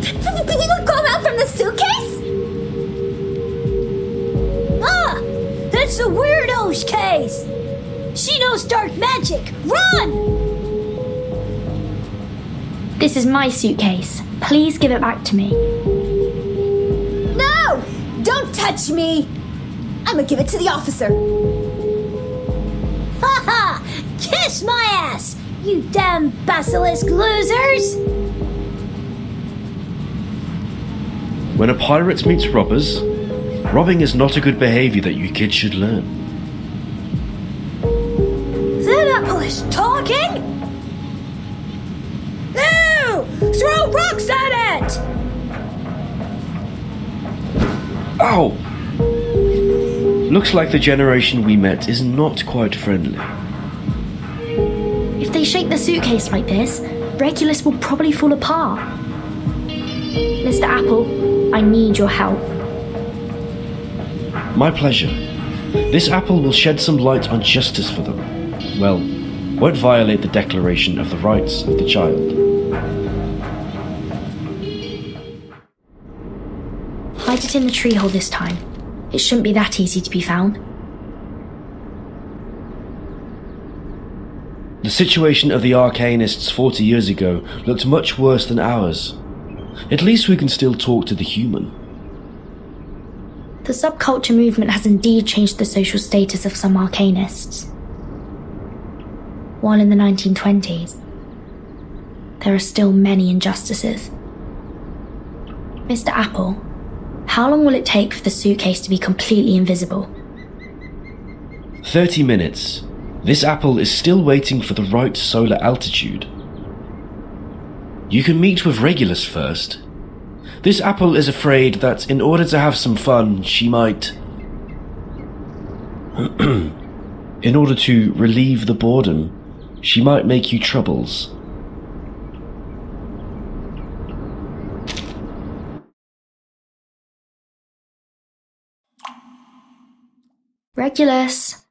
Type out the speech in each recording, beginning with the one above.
You think you could come out from the suitcase? Ah! That's the weirdo's case! She knows dark magic! Run! This is my suitcase. Please give it back to me. No! Don't touch me! I'm gonna give it to the officer. Ha ha! Kiss my ass, you damn basilisk losers! When a pirate meets robbers, robbing is not a good behavior that you kids should learn. That apple is talking? No! Throw rocks at it! Ow! Looks like the generation we met is not quite friendly. If they shake the suitcase like this, Regulus will probably fall apart. Mr. Apple, I need your help. My pleasure. This apple will shed some light on justice for them. Well, won't violate the Declaration of the Rights of the Child. Hide it in the tree hole this time. It shouldn't be that easy to be found. The situation of the Arcanists 40 years ago looked much worse than ours. At least we can still talk to the human. The subculture movement has indeed changed the social status of some Arcanists. While in the 1920s, there are still many injustices. Mr. Apple, how long will it take for the suitcase to be completely invisible? 30 minutes. This apple is still waiting for the right solar altitude. You can meet with Regulus first. This apple is afraid that in order to have some fun, she might... in order to relieve the boredom, she might make you troubles. Regulus.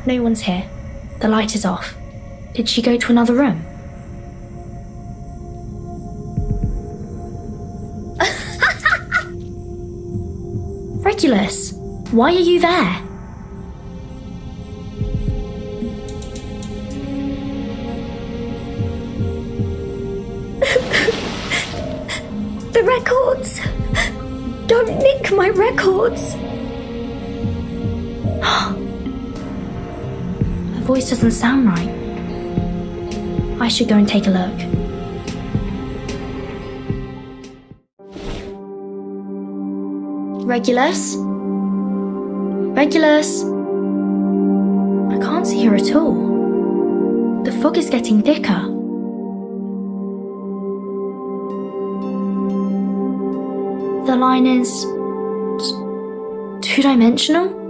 No one's here. The light is off. Did she go to another room? Regulus, why are you there? The records! Don't nick my records! Her voice doesn't sound right. I should go and take a look. Regulus? Regulus? I can't see her at all. The fog is getting thicker. The line is... two-dimensional?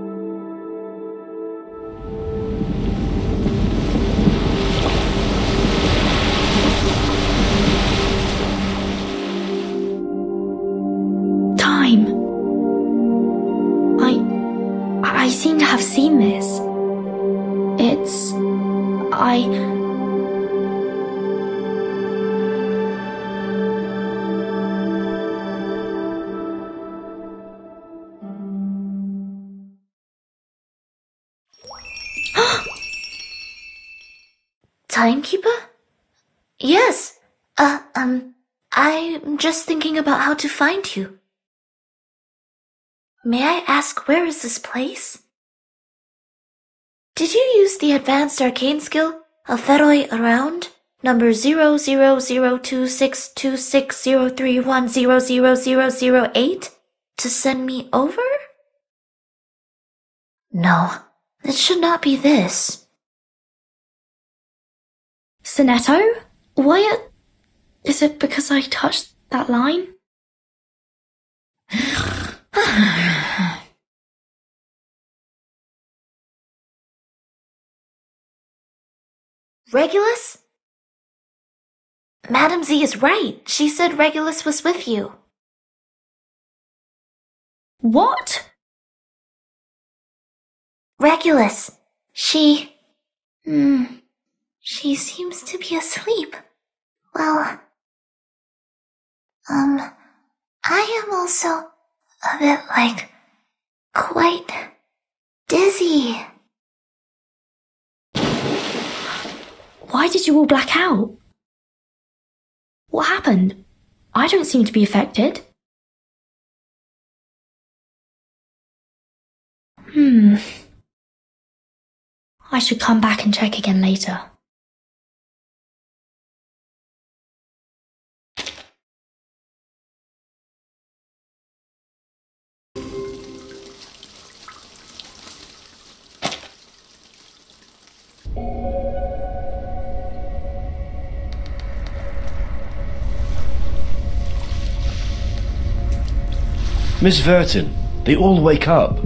I seem to have seen this. It's... Timekeeper? Yes. I'm just thinking about how to find you. May I ask, where is this place? Did you use the advanced arcane skill of ferroi around, number 0002626031000008, to send me over? No, it should not be this. Sonetto? Why is it because I touched that line? Regulus? Madam Z is right. She said Regulus was with you. What? Regulus. She... She seems to be asleep. Well, I am also a bit, quite dizzy. Why did you all black out? What happened? I don't seem to be affected. I should come back and check again later. Miss Verton, they all wake up.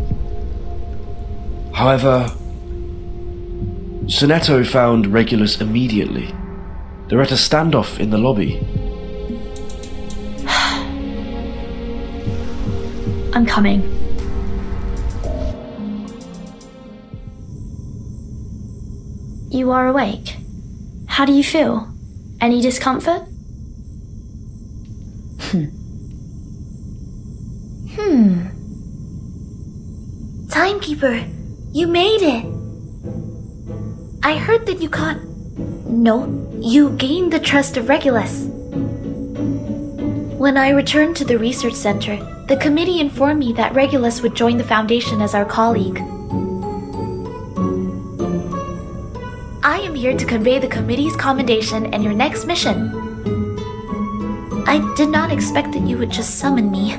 However, Sonetto found Regulus immediately. They're at a standoff in the lobby. I'm coming. You are awake. How do you feel? Any discomfort? Timekeeper, you made it. I heard that you you gained the trust of Regulus. When I returned to the research center, the committee informed me that Regulus would join the Foundation as our colleague. I am here to convey the committee's commendation and your next mission. I did not expect that you would just summon me.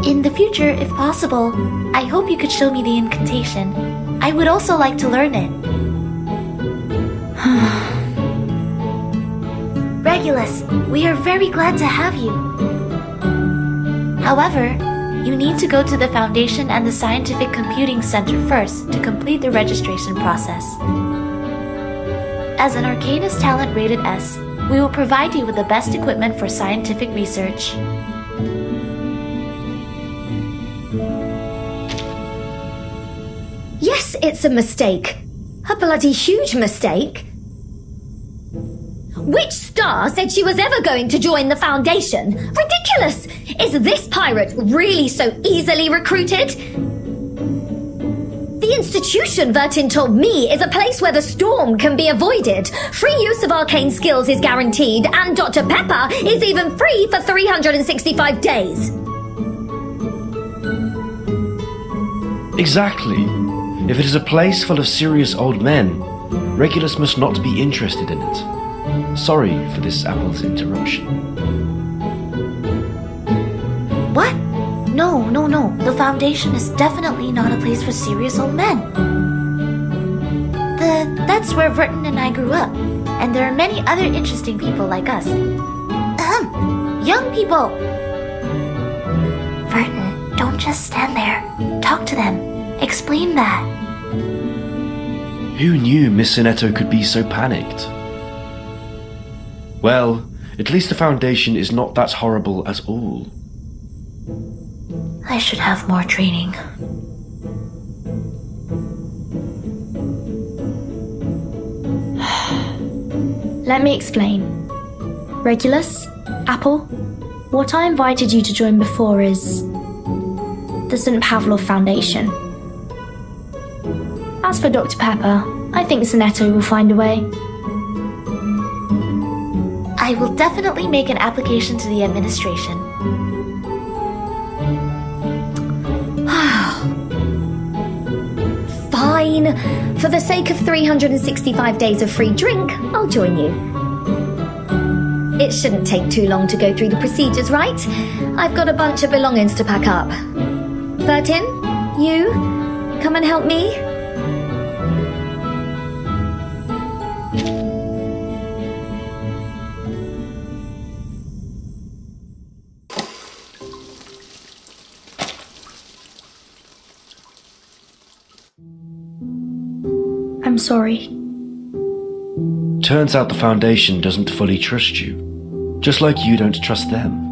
In the future, if possible, I hope you could show me the incantation. I would also like to learn it. Regulus, we are very glad to have you. However, you need to go to the Foundation and the Scientific Computing Center first to complete the registration process. As an Arcanist talent rated S, we will provide you with the best equipment for scientific research. Yes, it's a mistake. A bloody huge mistake. Which star said she was ever going to join the Foundation? Ridiculous! Is this pirate really so easily recruited? The institution, Vertin told me, is a place where the storm can be avoided. Free use of arcane skills is guaranteed, and Dr. Pepper is even free for 365 days. Exactly. If it is a place full of serious old men, Regulus must not be interested in it. Sorry for this Apple's interruption. What? No. The Foundation is definitely not a place for serious old men. That's where Verton and I grew up, and there are many other interesting people like us. Young people! Verton, don't just stand there. Talk to them. Explain that. Who knew Miss Sonetto could be so panicked? Well, at least the Foundation is not that horrible at all. I should have more training. Let me explain. Regulus, Apple, what I invited you to join before is the St. Pavlov Foundation. As for Dr. Pepper, I think Sonetto will find a way. I will definitely make an application to the administration. Fine. For the sake of 365 days of free drink, I'll join you. It shouldn't take too long to go through the procedures, right? I've got a bunch of belongings to pack up. Vertin, you, come and help me. I'm sorry. Turns out the Foundation doesn't fully trust you, just like you don't trust them.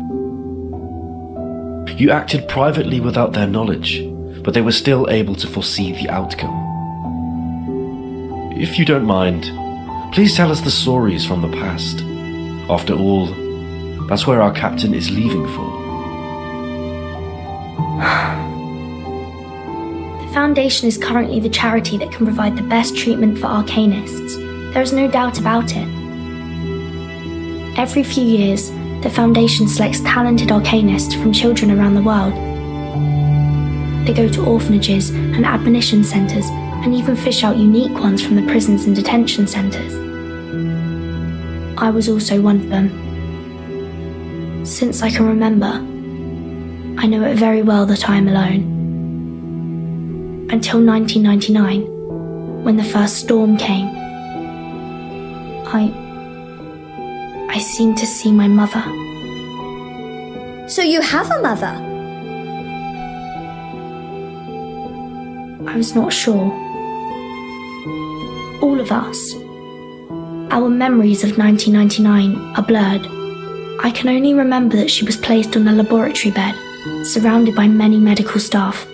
You acted privately without their knowledge, but they were still able to foresee the outcome. if you don't mind, please tell us the stories from the past. After all, that's where our captain is leaving for. The Foundation is currently the charity that can provide the best treatment for arcanists. There is no doubt about it. Every few years, the Foundation selects talented arcanists from children around the world. They go to orphanages and admonition centres and even fish out unique ones from the prisons and detention centres. I was also one of them. Since I can remember, I know it very well that I am alone. Until 1999, when the first storm came, I seemed to see my mother. So you have a mother? I was not sure. All of us. Our memories of 1999 are blurred. I can only remember that she was placed on a laboratory bed, surrounded by many medical staff.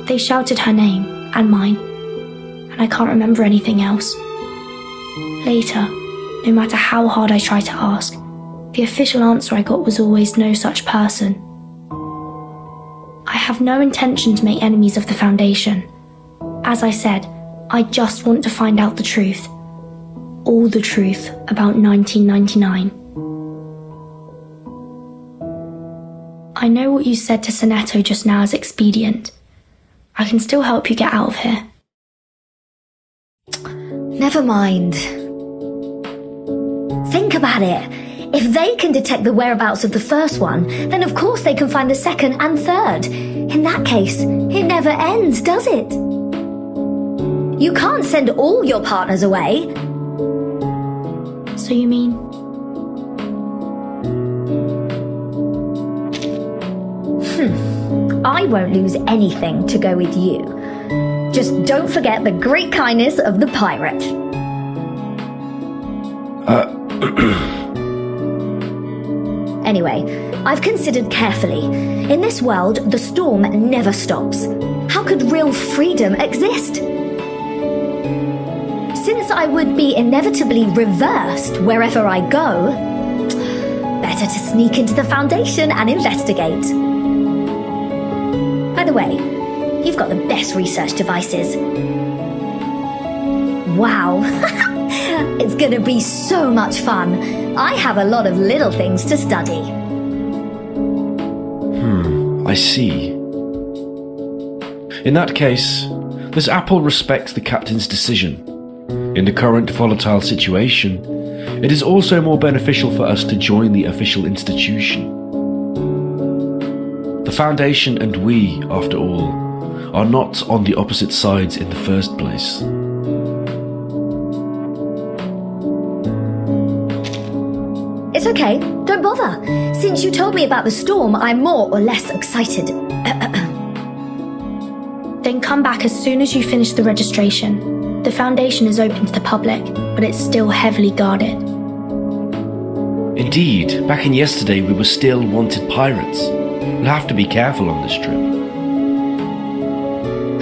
They shouted her name and mine, and I can't remember anything else. Later, no matter how hard I tried to ask, the official answer I got was always no such person. I have no intention to make enemies of the Foundation. As I said, I just want to find out the truth. All the truth about 1999. I know what you said to Sonetto just now is expedient. I can still help you get out of here. Never mind. Think about it. If they can detect the whereabouts of the first one, then of course they can find the second and third. In that case, it never ends, does it? You can't send all your partners away. So you mean? I won't lose anything to go with you. Just don't forget the great kindness of the pirate. Anyway, I've considered carefully. In this world, the storm never stops. How could real freedom exist? Since I would be inevitably reversed wherever I go, better to sneak into the Foundation and investigate. By the way, you've got the best research devices. Wow, it's gonna be so much fun. I have a lot of little things to study. I see. In that case, this apple respects the captain's decision. In the current volatile situation, it is also more beneficial for us to join the official institution. The Foundation and we, after all, are not on the opposite sides in the first place. It's okay, don't bother. Since you told me about the storm, I'm more or less excited. Then come back as soon as you finish the registration. The Foundation is open to the public, but it's still heavily guarded. Indeed, back in yesterday we were still wanted pirates. We'll have to be careful on this trip.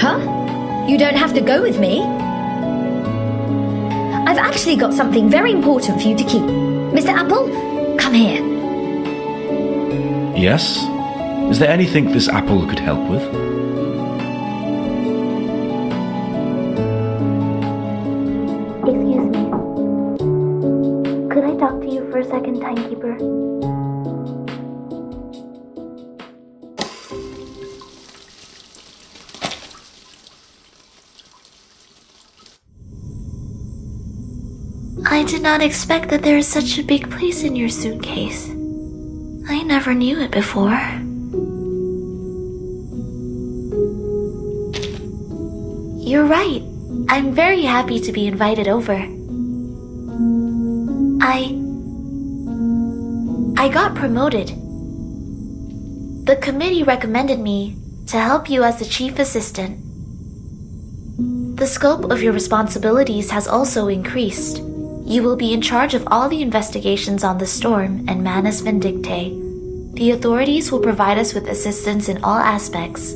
Huh? You don't have to go with me? I've actually got something very important for you to keep. Mr. Apple, come here. Yes? Is there anything this apple could help with? Excuse me. Could I talk to you for a second, timekeeper? I did not expect that there is such a big place in your suitcase. I never knew it before. You're right. I'm very happy to be invited over. I got promoted. The committee recommended me to help you as the chief assistant. The scope of your responsibilities has also increased. You will be in charge of all the investigations on the storm and Manus Vindicte. The authorities will provide us with assistance in all aspects.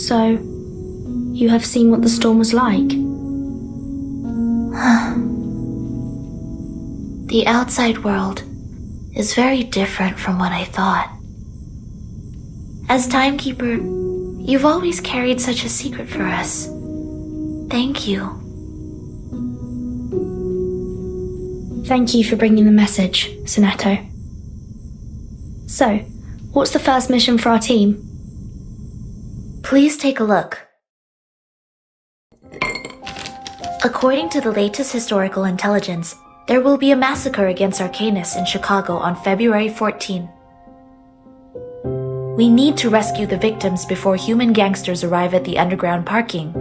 So, you have seen what the storm was like. The outside world is very different from what I thought. As timekeeper, you've always carried such a secret for us. Thank you. Thank you for bringing the message, Sonetto. So, what's the first mission for our team? Please take a look. According to the latest historical intelligence, there will be a massacre against Arcanists in Chicago on February 14. We need to rescue the victims before human gangsters arrive at the underground parking.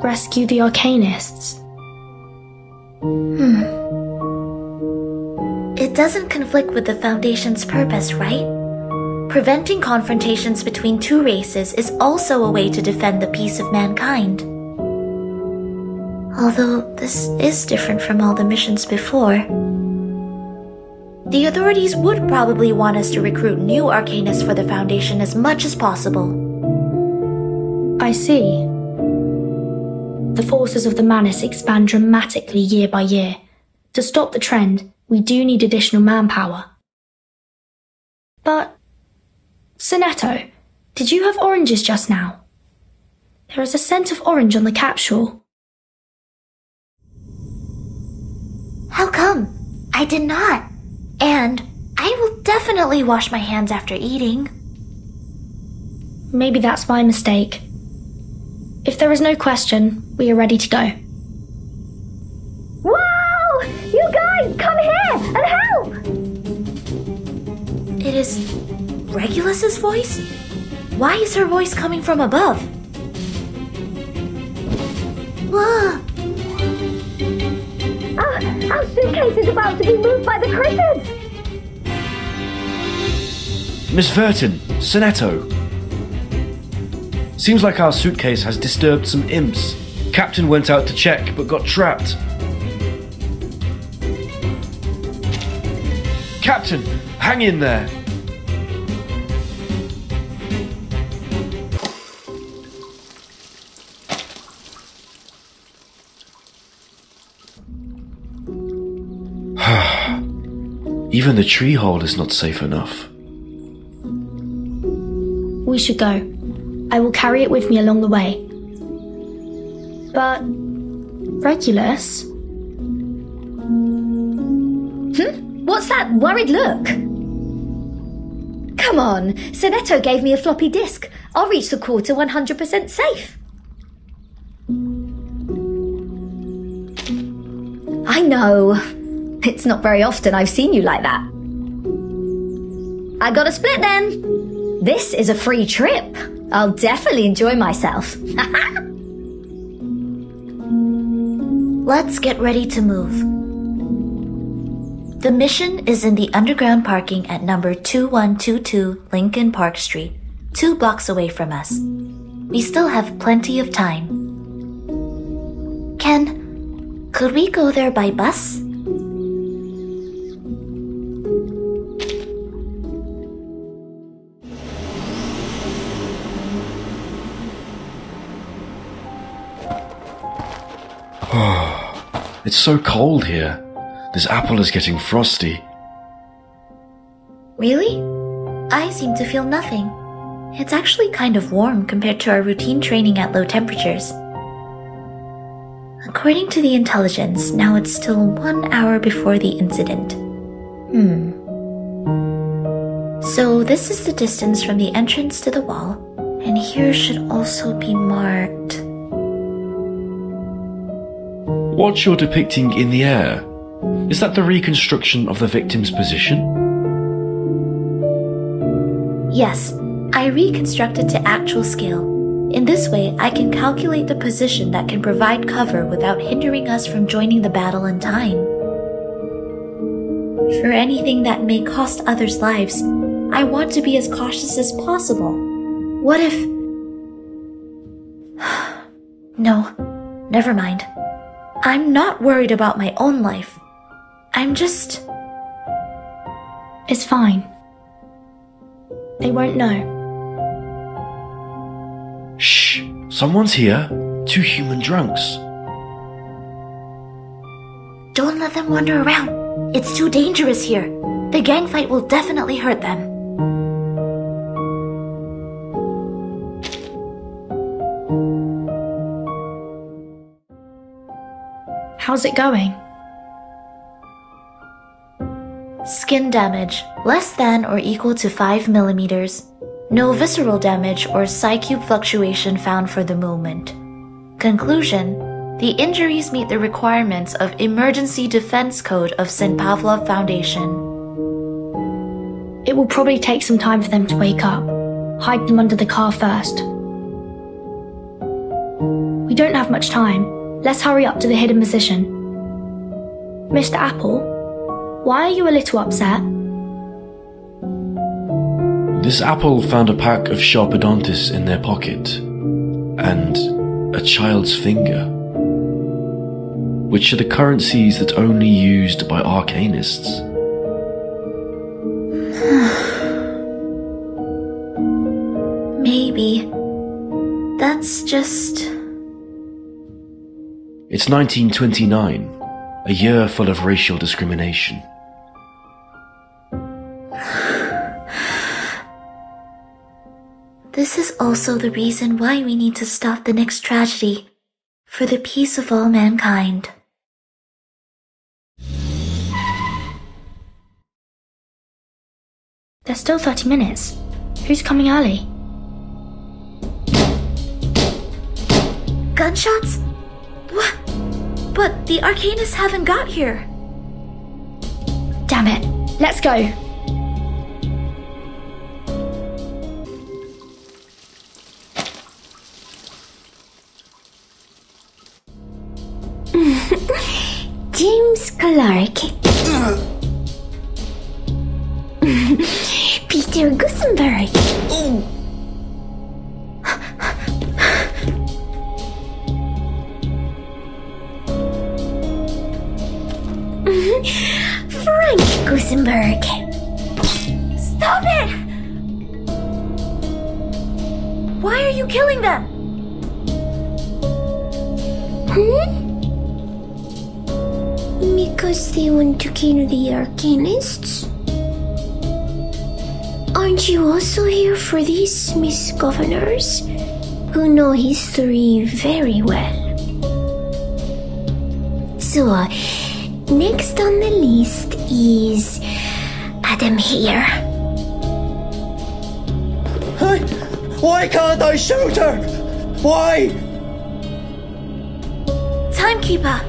Rescue the Arcanists? It doesn't conflict with the Foundation's purpose, right? Preventing confrontations between two races is also a way to defend the peace of mankind. Although this is different from all the missions before. The authorities would probably want us to recruit new Arcanists for the Foundation as much as possible. I see. The forces of the Manus expand dramatically year by year. To stop the trend, we do need additional manpower. But, Sonetto, did you have oranges just now? There is a scent of orange on the capsule. How come? I did not. And I will definitely wash my hands after eating. Maybe that's my mistake. If there is no question, we are ready to go. Whoa! You guys, come here and help! It is Regulus's voice? Why is her voice coming from above? Whoa! Our suitcase is about to be moved by the critters! Miss Verton, Sonetto. Seems like our suitcase has disturbed some imps. Captain went out to check, but got trapped. Captain, hang in there. Even the tree hole is not safe enough. We should go. I will carry it with me along the way. But, Regulus? What's that worried look? Come on, Sonetto gave me a floppy disk. I'll reach the quarter 100% safe. I know. It's not very often I've seen you like that. I got a split then. This is a free trip. I'll definitely enjoy myself. Let's get ready to move. The mission is in the underground parking at number 2122 Lincoln Park Street, 2 blocks away from us. We still have plenty of time. Ken, could we go there by bus? It's so cold here. This apple is getting frosty. Really? I seem to feel nothing. It's actually kind of warm compared to our routine training at low temperatures. According to the intelligence, now it's still 1 hour before the incident. So this is the distance from the entrance to the wall, and here should also be marked. What you're depicting in the air, is that the reconstruction of the victim's position? Yes, I reconstructed to actual scale. In this way, I can calculate the position that can provide cover without hindering us from joining the battle in time. For anything that may cost others' lives, I want to be as cautious as possible. What if... No, never mind. I'm not worried about my own life. I'm just... It's fine. They won't know. Shh! Someone's here. 2 human drunks. Don't let them wander around. It's too dangerous here. The gang fight will definitely hurt them. How's it going? Skin damage, less than or equal to 5 millimeters. No visceral damage or psi-cube fluctuation found for the moment. Conclusion: the injuries meet the requirements of Emergency Defense Code of St. Pavlov Foundation. It will probably take some time for them to wake up. Hide them under the car first. We don't have much time. Let's hurry up to the hidden position. Mr. Apple, why are you a little upset? This apple found a pack of Sharpodontis in their pocket, and a child's finger, which are the currencies that only used by arcanists. Maybe. That's just... It's 1929, a year full of racial discrimination. This is also the reason why we need to stop the next tragedy, for the peace of all mankind. There's still 30 minutes. Who's coming early? Gunshots? What? But the Arcanists haven't got here. Damn it. Let's go. James Clark. Peter Gusenberg. Frank Gusenberg. Stop it! Why are you killing them? Because they want to kill the Arcanists? Aren't you also here for these, Miss Governors, who know history very well? So, next on the list is Adam here. Why can't I shoot her? Why? Timekeeper!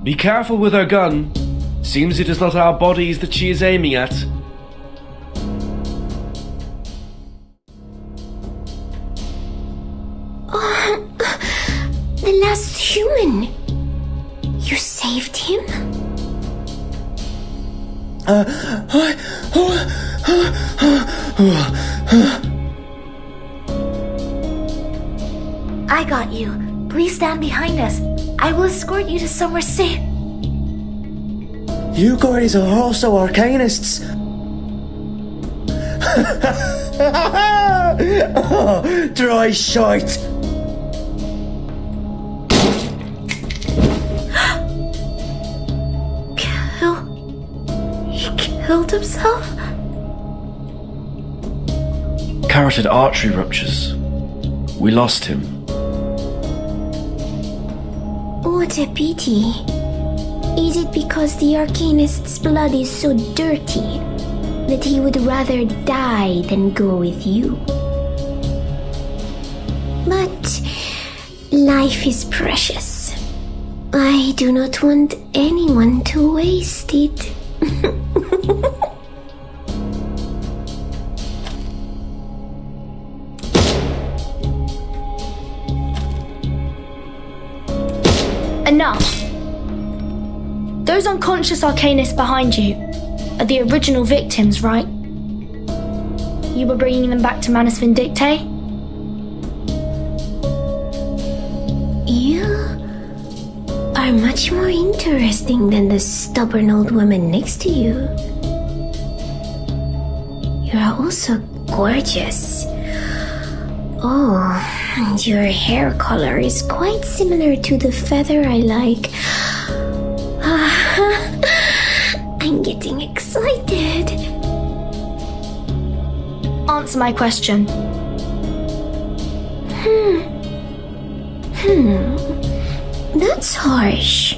Be careful with her gun. Seems it is not our bodies that she is aiming at. The last human. You saved him? I got you. Please stand behind us. I will escort you to somewhere safe. You guys are also Arcanists. Oh, dry shite. He killed himself? Carotid artery ruptures. We lost him. What a pity. Is it because the Arcanist's blood is so dirty that he would rather die than go with you? But life is precious. I do not want anyone to waste it. Enough! Those unconscious Arcanists behind you are the original victims, right? You were bringing them back to Manus Vindictae? You are much more interesting than the stubborn old woman next to you. You are also gorgeous. Oh, your hair color is quite similar to the feather I like. I'm getting excited. Answer my question. That's harsh.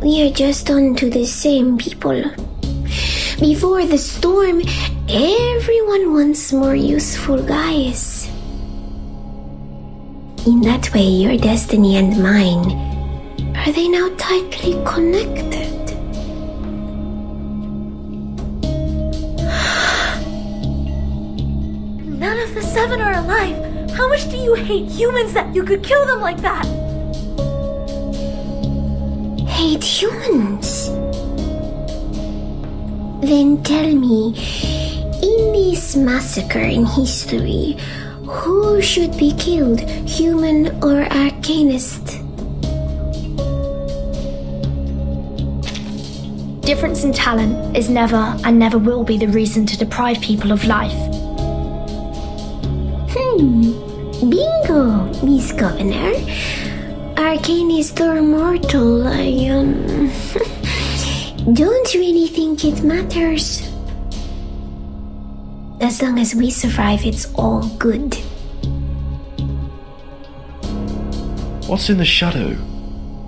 We are just on to the same people. Before the storm, everyone wants more useful guys. In that way, your destiny and mine, are they now tightly connected? None of the 7 are alive. How much do you hate humans that you could kill them like that? Hate humans? Then tell me, in this massacre in history, who should be killed, human or arcanist? Difference in talent is never and never will be the reason to deprive people of life. Bingo, Miss Governor. Arcanist or mortal, I don't really think it matters. As long as we survive, it's all good. What's in the shadow?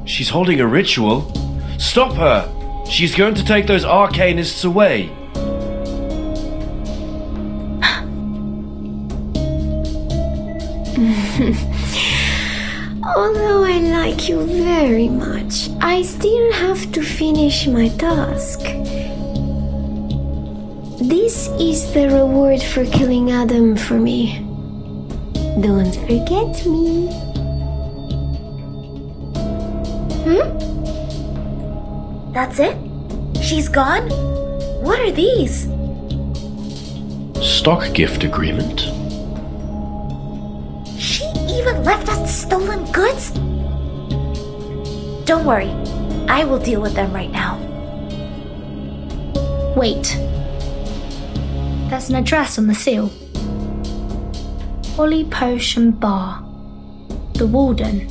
She's holding a ritual. Stop her! She's going to take those arcanists away. Although I like you very much, I still have to finish my task. This is the reward for killing Adam for me. Don't forget me. That's it? She's gone? What are these? Stock gift agreement? She even left us stolen goods? Don't worry. I will deal with them right now. Wait. There's an address on the seal. Holly Potion Bar. The Warden.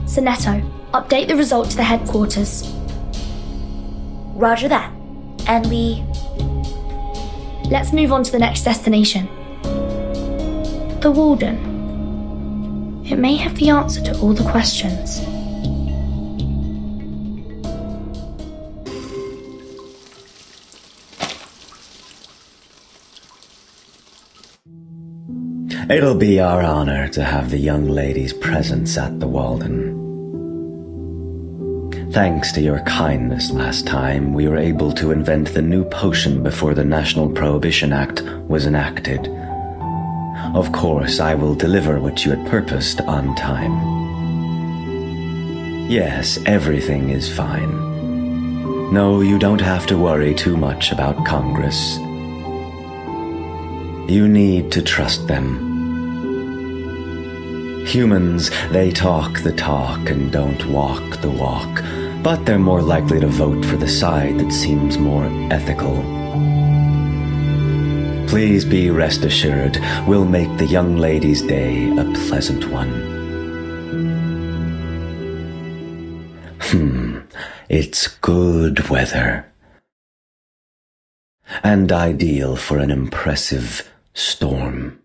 Sonetto, update the result to the headquarters. Roger that. And we... Let's move on to the next destination. The Warden. It may have the answer to all the questions. It'll be our honor to have the young lady's presence at the Walden. Thanks to your kindness last time, we were able to invent the new potion before the National Prohibition Act was enacted. Of course, I will deliver what you had purposed on time. Yes, everything is fine. No, you don't have to worry too much about Congress. You need to trust them. Humans, they talk the talk and don't walk the walk, but they're more likely to vote for the side that seems more ethical. Please be rest assured, we'll make the young lady's day a pleasant one. It's good weather. And ideal for an impressive storm.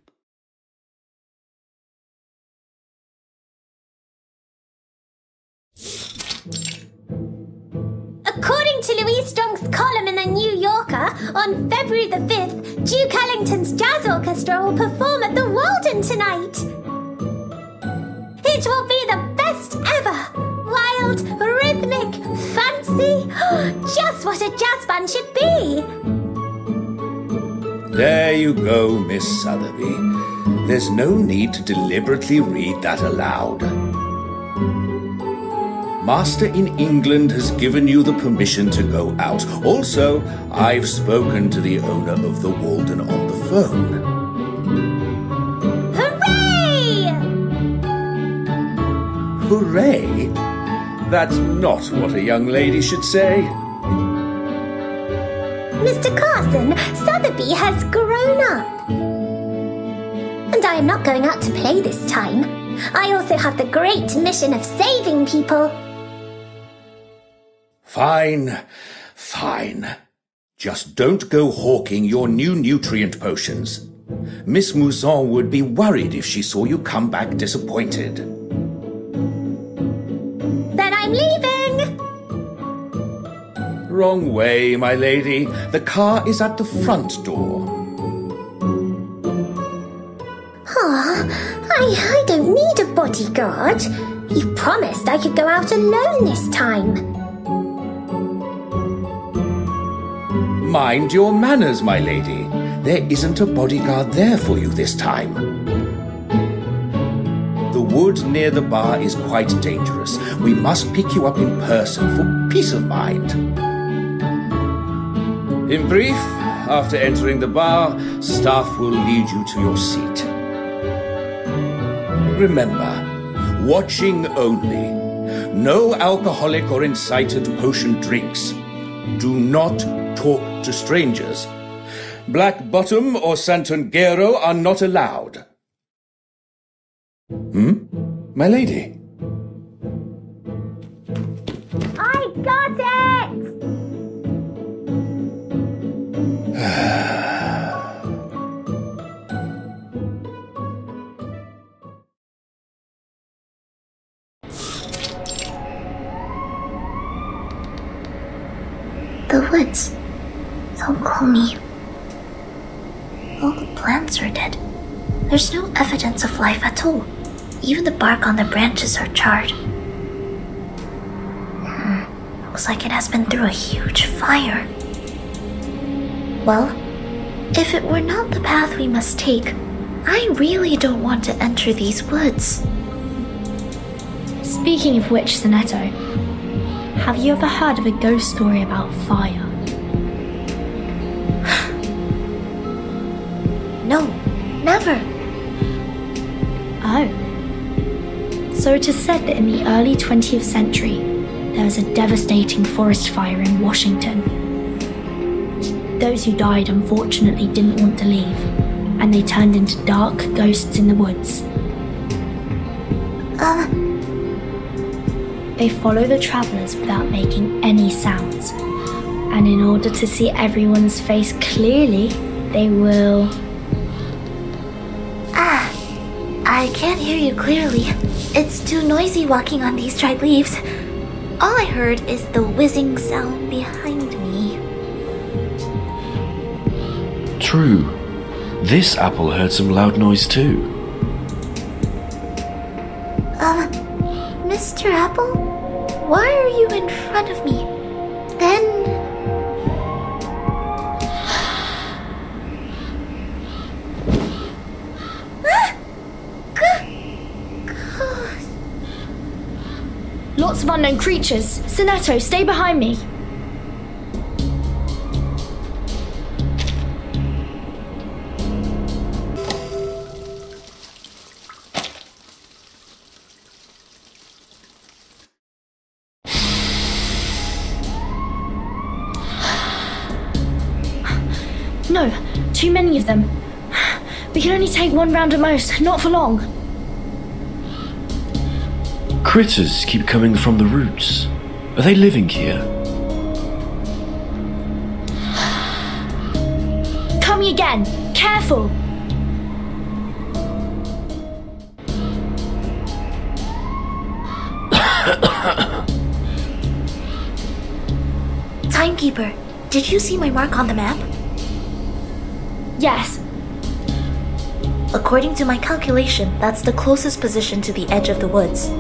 According to Louise Strong's column in The New Yorker, on February the 5th, Duke Ellington's Jazz Orchestra will perform at the Walden tonight. It will be the best ever. Wild, rhythmic, fancy. Just what a jazz band should be. There you go, Miss Sotheby. There's no need to deliberately read that aloud. Master in England has given you the permission to go out. Also, I've spoken to the owner of the Walden on the phone. Hooray! Hooray? That's not what a young lady should say. cousin, Sotheby, has grown up. And I am not going out to play this time. I also have the great mission of saving people. Fine. Just don't go hawking your new nutrient potions. Miss Mousson would be worried if she saw you come back disappointed. Then I'm leaving! Wrong way, my lady. The car is at the front door. I don't need a bodyguard. You promised I could go out alone this time. Mind your manners, my lady. There isn't a bodyguard there for you this time. The wood near the bar is quite dangerous. We must pick you up in person for peace of mind. In brief, after entering the bar, staff will lead you to your seat. Remember, watching only. No alcoholic or incited potion drinks. Do not talk to strangers. Black Bottom or Santangero are not allowed. My lady? I got it! The woods. Don't call me. All the plants are dead. There's no evidence of life at all. Even the bark on the branches are charred. Looks like it has been through a huge fire. Well, if it were not the path we must take, I really don't want to enter these woods. Speaking of which, Sonetto, have you ever heard of a ghost story about fire? No, never. Oh. So it is said that in the early 20th century, there was a devastating forest fire in Washington. Those who died unfortunately didn't want to leave, and they turned into dark ghosts in the woods. They follow the travelers without making any sounds, and in order to see everyone's face clearly, they will... I can't hear you clearly. It's too noisy walking on these dried leaves. All I heard is the whizzing sound behind me. True. This apple heard some loud noise too. Mr. Apple? Why are you in front of me? Then... Lots of unknown creatures. Sonetto, stay behind me. No, too many of them. We can only take one round at most, not for long. Critters keep coming from the roots. Are they living here? Coming again. Careful. Timekeeper, did you see my mark on the map? Yes. According to my calculation, that's the closest position to the edge of the woods.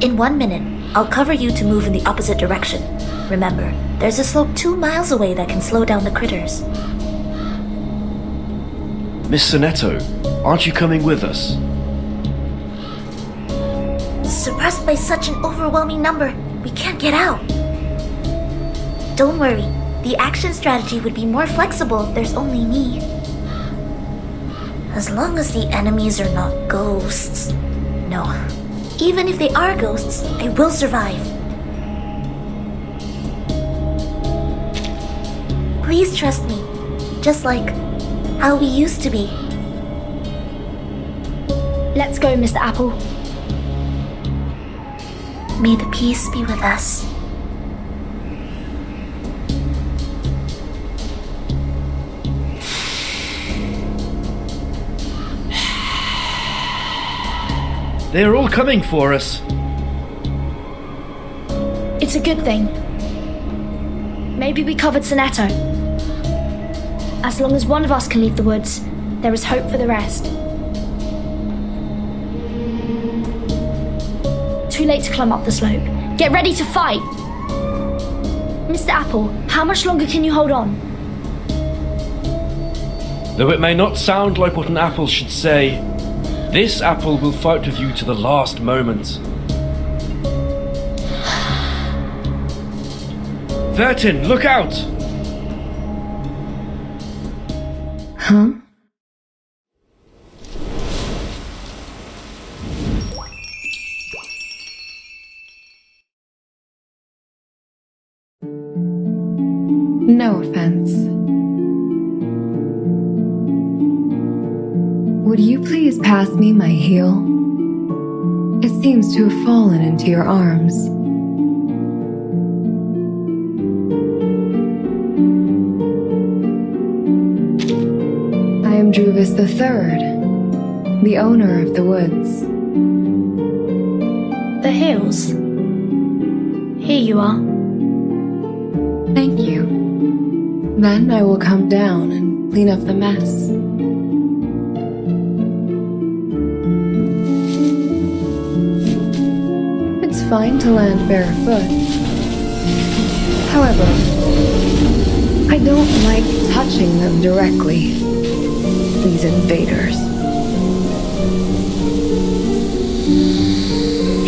In 1 minute, I'll cover you to move in the opposite direction. Remember, there's a slope 2 miles away that can slow down the critters. Miss Sonetto, aren't you coming with us? Suppressed by such an overwhelming number, we can't get out. Don't worry, the action strategy would be more flexible if there's only me. As long as the enemies are not ghosts. No. Even if they are ghosts, I will survive. Please trust me, just like how we used to be. Let's go, Mr. Apple. May the peace be with us. They're all coming for us. It's a good thing. Maybe we covered Sonetto. As long as one of us can leave the woods, there is hope for the rest. Too late to climb up the slope. Get ready to fight! Mr. Apple, how much longer can you hold on? Though it may not sound like what an apple should say, this apple will fight with you to the last moment. Vertin, look out! Huh? No offense. Would you please pass me my heel? It seems to have fallen into your arms. I am Druvis III, the owner of the woods. The hills. Here you are. Thank you. Then I will come down and clean up the mess. It's fine to land barefoot. However, I don't like touching them directly. These invaders.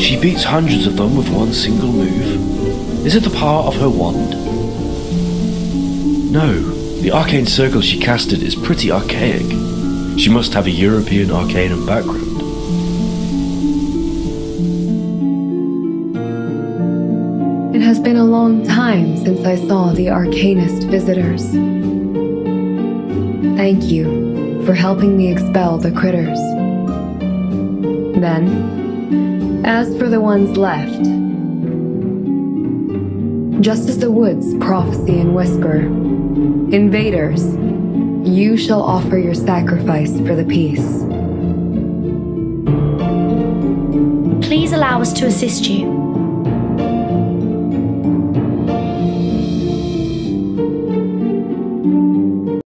She beats hundreds of them with one single move. Is it the power of her wand? No, the arcane circle she casted is pretty archaic. She must have a European arcanum background. It has been a long time since I saw the arcanist visitors. Thank you for helping me expel the critters. Then, as for the ones left, just as the woods prophesy and whisper, invaders, you shall offer your sacrifice for the peace. Please allow us to assist you.